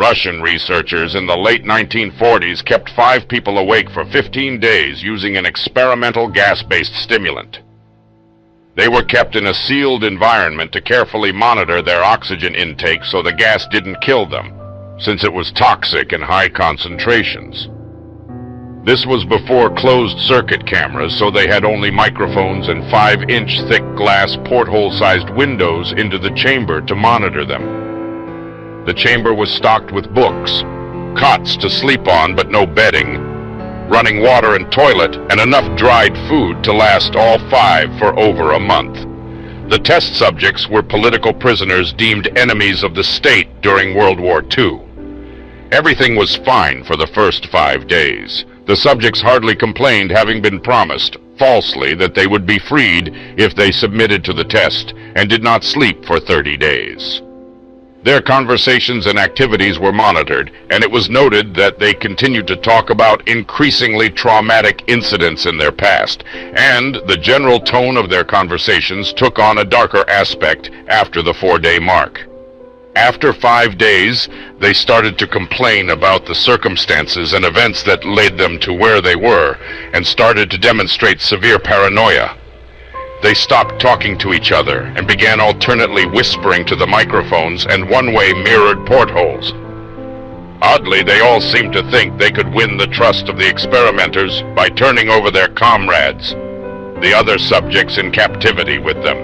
Russian researchers in the late 1940s kept 5 people awake for 15 days using an experimental gas-based stimulant. They were kept in a sealed environment to carefully monitor their oxygen intake so the gas didn't kill them, since it was toxic in high concentrations. This was before closed-circuit cameras, so they had only microphones and 5-inch thick glass porthole-sized windows into the chamber to monitor them. The chamber was stocked with books, cots to sleep on but no bedding, running water and toilet, and enough dried food to last all 5 for over a month. The test subjects were political prisoners deemed enemies of the state during World War II. Everything was fine for the first 5 days. The subjects hardly complained, having been promised, falsely, that they would be freed if they submitted to the test and did not sleep for 30 days. Their conversations and activities were monitored, and it was noted that they continued to talk about increasingly traumatic incidents in their past, and the general tone of their conversations took on a darker aspect after the 4-day mark. After 5 days, they started to complain about the circumstances and events that led them to where they were, and started to demonstrate severe paranoia. They stopped talking to each other and began alternately whispering to the microphones and one-way mirrored portholes. Oddly, they all seemed to think they could win the trust of the experimenters by turning over their comrades, the other subjects in captivity with them.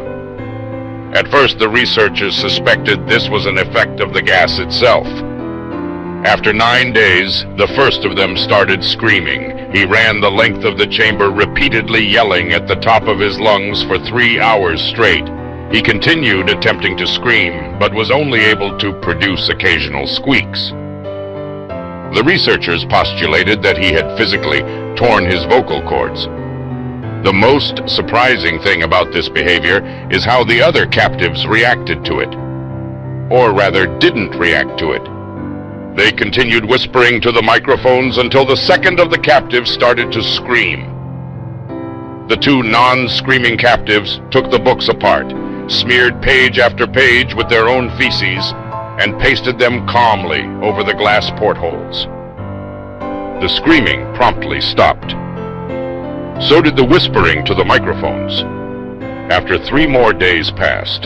At first, the researchers suspected this was an effect of the gas itself. After 9 days, the first of them started screaming. He ran the length of the chamber, repeatedly yelling at the top of his lungs for 3 hours straight. He continued attempting to scream, but was only able to produce occasional squeaks. The researchers postulated that he had physically torn his vocal cords. The most surprising thing about this behavior is how the other captives reacted to it. Or rather, didn't react to it. They continued whispering to the microphones until the second of the captives started to scream. The 2 non-screaming captives took the books apart, smeared page after page with their own feces, and pasted them calmly over the glass portholes. The screaming promptly stopped. So did the whispering to the microphones. After 3 more days passed,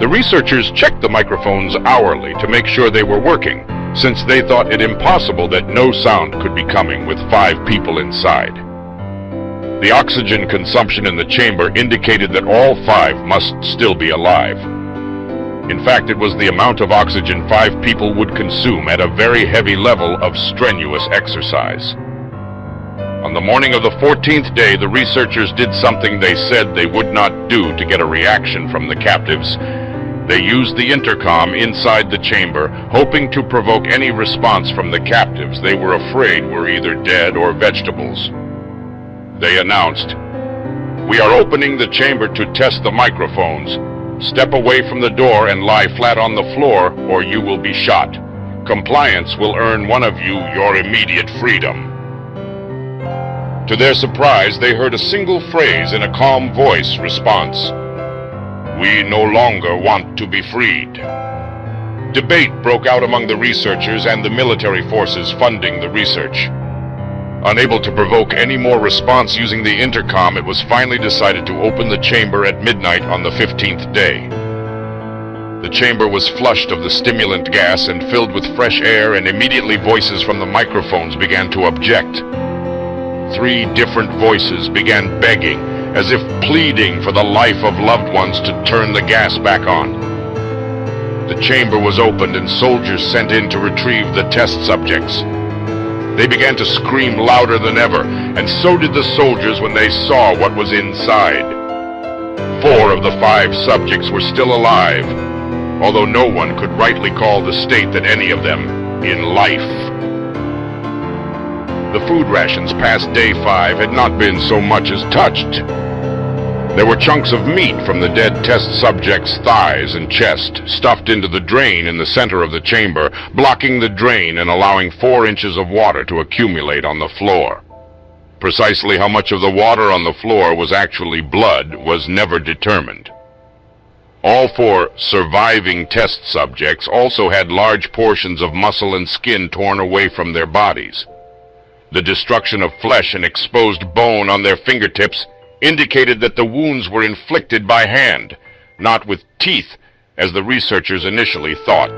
the researchers checked the microphones hourly to make sure they were working, since they thought it impossible that no sound could be coming with 5 people inside. The oxygen consumption in the chamber indicated that all 5 must still be alive. In fact, it was the amount of oxygen 5 people would consume at a very heavy level of strenuous exercise. On the morning of the 14th day, the researchers did something they said they would not do to get a reaction from the captives. They used the intercom inside the chamber, hoping to provoke any response from the captives they were afraid were either dead or vegetables. They announced, "We are opening the chamber to test the microphones. Step away from the door and lie flat on the floor, or you will be shot. Compliance will earn one of you your immediate freedom." To their surprise, they heard a single phrase in a calm voice response: "We no longer want to be freed." Debate broke out among the researchers and the military forces funding the research. Unable to provoke any more response using the intercom, it was finally decided to open the chamber at midnight on the 15th day. The chamber was flushed of the stimulant gas and filled with fresh air, and immediately voices from the microphones began to object. 3 different voices began begging, as if pleading for the life of loved ones, to turn the gas back on. The chamber was opened and soldiers sent in to retrieve the test subjects. They began to scream louder than ever, and so did the soldiers when they saw what was inside. 4 of the 5 subjects were still alive, although no one could rightly call the state that any of them in life. The food rations past day 5 had not been so much as touched. There were chunks of meat from the dead test subjects' thighs and chest stuffed into the drain in the center of the chamber, blocking the drain and allowing 4 inches of water to accumulate on the floor. Precisely how much of the water on the floor was actually blood was never determined. All 4 surviving test subjects also had large portions of muscle and skin torn away from their bodies. The destruction of flesh and exposed bone on their fingertips indicated that the wounds were inflicted by hand, not with teeth, as the researchers initially thought.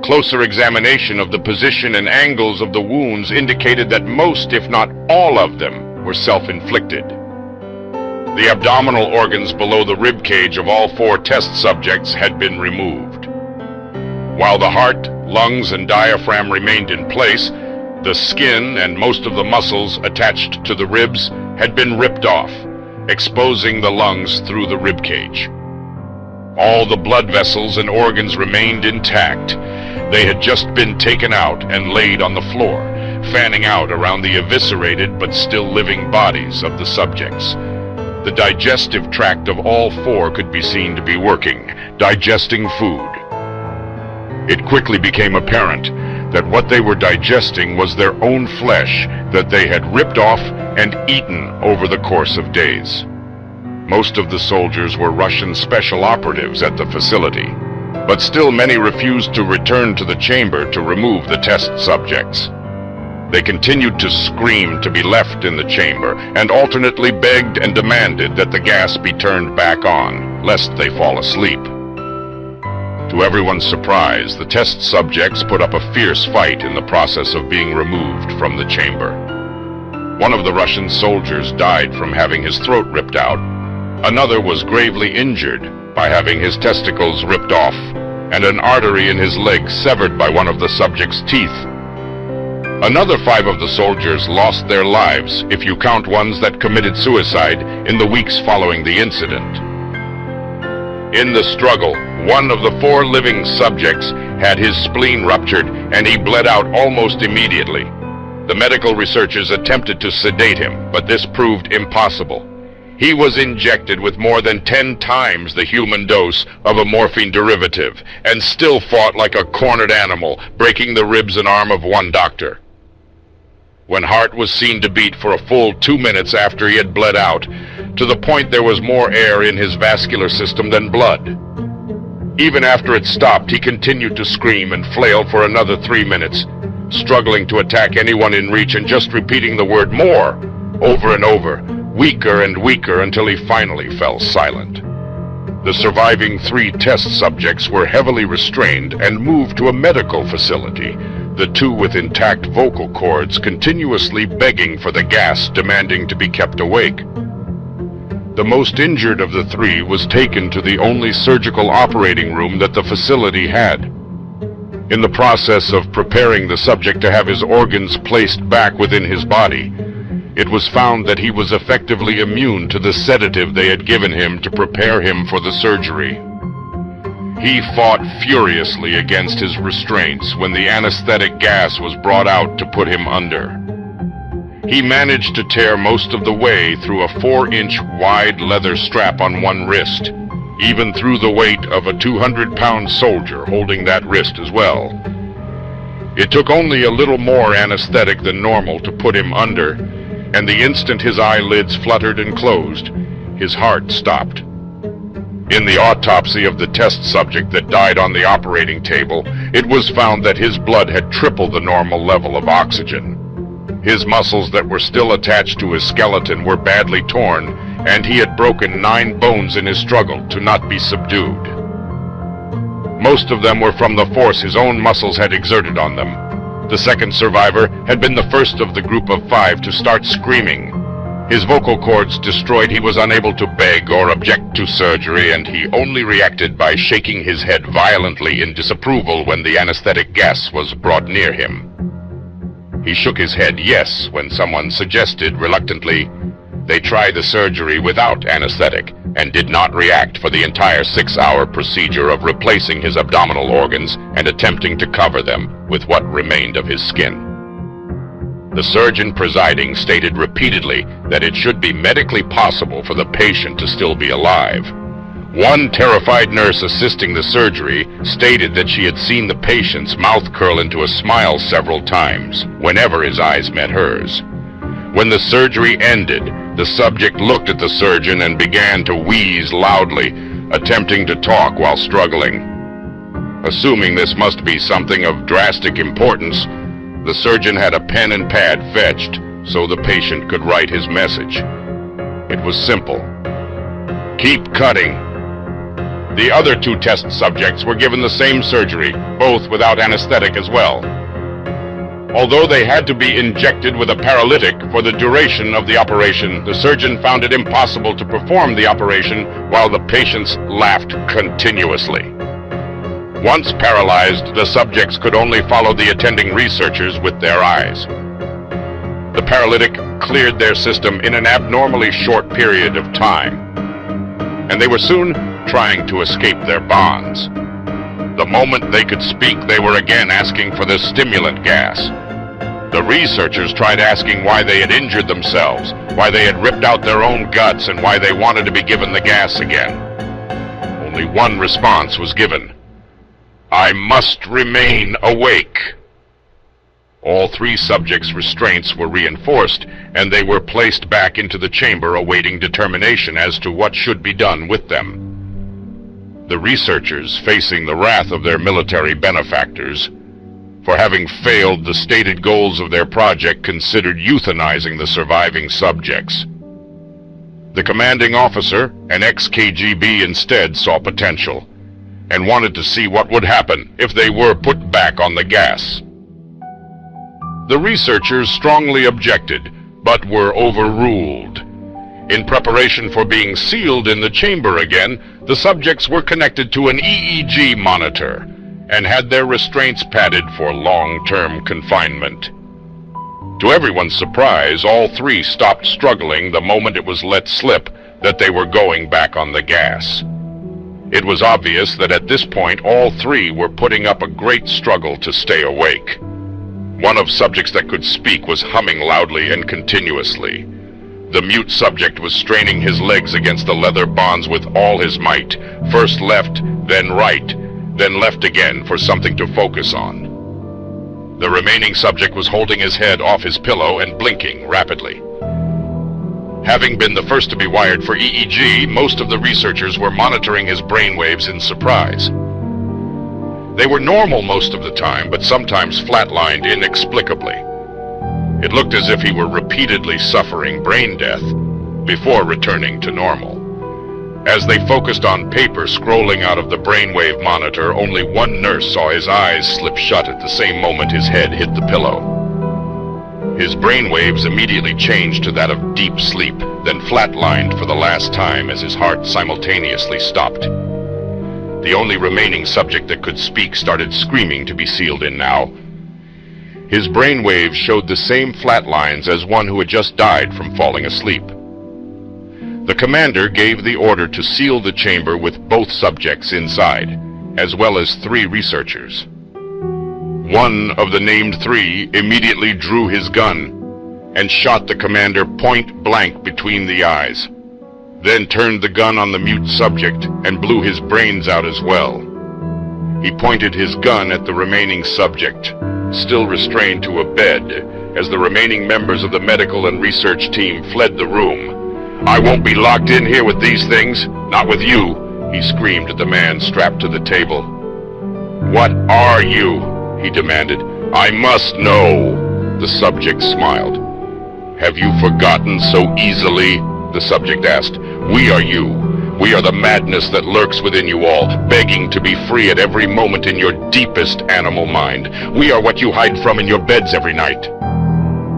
Closer examination of the position and angles of the wounds indicated that most, if not all of them, were self-inflicted. The abdominal organs below the rib cage of all 4 test subjects had been removed. While the heart, lungs, and diaphragm remained in place, the skin and most of the muscles attached to the ribs had been ripped off, exposing the lungs through the rib cage. All the blood vessels and organs remained intact. They had just been taken out and laid on the floor, fanning out around the eviscerated but still living bodies of the subjects. The digestive tract of all 4 could be seen to be working, digesting food. It quickly became apparent that what they were digesting was their own flesh that they had ripped off and eaten over the course of days. Most of the soldiers were Russian special operatives at the facility, but still many refused to return to the chamber to remove the test subjects. They continued to scream to be left in the chamber and alternately begged and demanded that the gas be turned back on, lest they fall asleep. To everyone's surprise, the test subjects put up a fierce fight in the process of being removed from the chamber. One of the Russian soldiers died from having his throat ripped out. Another was gravely injured by having his testicles ripped off and an artery in his leg severed by one of the subject's teeth. Another 5 of the soldiers lost their lives, if you count ones that committed suicide in the weeks following the incident. In the struggle, one of the 4 living subjects had his spleen ruptured and he bled out almost immediately. The medical researchers attempted to sedate him, but this proved impossible. He was injected with more than 10 times the human dose of a morphine derivative and still fought like a cornered animal, breaking the ribs and arm of one doctor. When heart was seen to beat for a full 2 minutes after he had bled out, to the point there was more air in his vascular system than blood. Even after it stopped, he continued to scream and flail for another 3 minutes, struggling to attack anyone in reach and just repeating the word "more" over and over, weaker and weaker until he finally fell silent. The surviving 3 test subjects were heavily restrained and moved to a medical facility, the 2 with intact vocal cords continuously begging for the gas, demanding to be kept awake. The most injured of the 3 was taken to the only surgical operating room that the facility had. In the process of preparing the subject to have his organs placed back within his body, it was found that he was effectively immune to the sedative they had given him to prepare him for the surgery. He fought furiously against his restraints when the anesthetic gas was brought out to put him under. He managed to tear most of the way through a 4-inch wide leather strap on one wrist, even through the weight of a 200-pound soldier holding that wrist as well. It took only a little more anesthetic than normal to put him under, and the instant his eyelids fluttered and closed, his heart stopped. In the autopsy of the test subject that died on the operating table, it was found that his blood had tripled the normal level of oxygen. His muscles that were still attached to his skeleton were badly torn, and he had broken 9 bones in his struggle to not be subdued. Most of them were from the force his own muscles had exerted on them. The second survivor had been the first of the group of 5 to start screaming. His vocal cords destroyed, he was unable to beg or object to surgery, and he only reacted by shaking his head violently in disapproval when the anesthetic gas was brought near him. He shook his head yes when someone suggested reluctantly they try the surgery without anesthetic, and did not react for the entire 6-hour procedure of replacing his abdominal organs and attempting to cover them with what remained of his skin. The surgeon presiding stated repeatedly that it should be medically possible for the patient to still be alive. One terrified nurse assisting the surgery stated that she had seen the patient's mouth curl into a smile several times whenever his eyes met hers. When the surgery ended, the subject looked at the surgeon and began to wheeze loudly, attempting to talk while struggling. Assuming this must be something of drastic importance, the surgeon had a pen and pad fetched so the patient could write his message. It was simple. Keep cutting. The other two test subjects were given the same surgery, both without anesthetic as well. Although they had to be injected with a paralytic for the duration of the operation, the surgeon found it impossible to perform the operation while the patients laughed continuously. Once paralyzed, the subjects could only follow the attending researchers with their eyes. The paralytic cleared their system in an abnormally short period of time, and they were soon trying to escape their bonds. The moment they could speak, they were again asking for the stimulant gas. The researchers tried asking why they had injured themselves, why they had ripped out their own guts, and why they wanted to be given the gas again. Only one response was given. I must remain awake. All three subjects' restraints were reinforced, and they were placed back into the chamber awaiting determination as to what should be done with them. The researchers, facing the wrath of their military benefactors for having failed the stated goals of their project, considered euthanizing the surviving subjects. The commanding officer, an ex-KGB, instead saw potential and wanted to see what would happen if they were put back on the gas. The researchers strongly objected, but were overruled. In preparation for being sealed in the chamber again, the subjects were connected to an EEG monitor and had their restraints padded for long-term confinement. To everyone's surprise, all three stopped struggling the moment it was let slip that they were going back on the gas. It was obvious that at this point all three were putting up a great struggle to stay awake. One of subjects that could speak was humming loudly and continuously. The mute subject was straining his legs against the leather bonds with all his might, first left, then right, then left again for something to focus on. The remaining subject was holding his head off his pillow and blinking rapidly. Having been the first to be wired for EEG, most of the researchers were monitoring his brainwaves in surprise. They were normal most of the time, but sometimes flatlined inexplicably. It looked as if he were repeatedly suffering brain death before returning to normal. As they focused on paper scrolling out of the brainwave monitor, only one nurse saw his eyes slip shut at the same moment his head hit the pillow. His brainwaves immediately changed to that of deep sleep, then flatlined for the last time as his heart simultaneously stopped. The only remaining subject that could speak started screaming to be sealed in now. His brainwaves showed the same flat lines as one who had just died from falling asleep. The commander gave the order to seal the chamber with both subjects inside, as well as 3 researchers. One of the named 3 immediately drew his gun and shot the commander point blank between the eyes, then turned the gun on the mute subject and blew his brains out as well. He pointed his gun at the remaining subject, still restrained to a bed, as the remaining members of the medical and research team fled the room. "I won't be locked in here with these things, not with you," he screamed at the man strapped to the table. "What are you?" he demanded. "I must know." The subject smiled. "Have you forgotten so easily?" the subject asked. "We are you. We are the madness that lurks within you all, begging to be free at every moment in your deepest animal mind. We are what you hide from in your beds every night.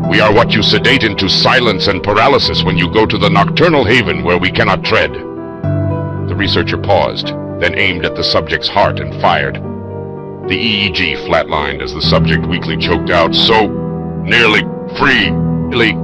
We are what you sedate into silence and paralysis when you go to the nocturnal haven where we cannot tread." The researcher paused, then aimed at the subject's heart and fired. The EEG flatlined as the subject weakly choked out, "So nearly free, really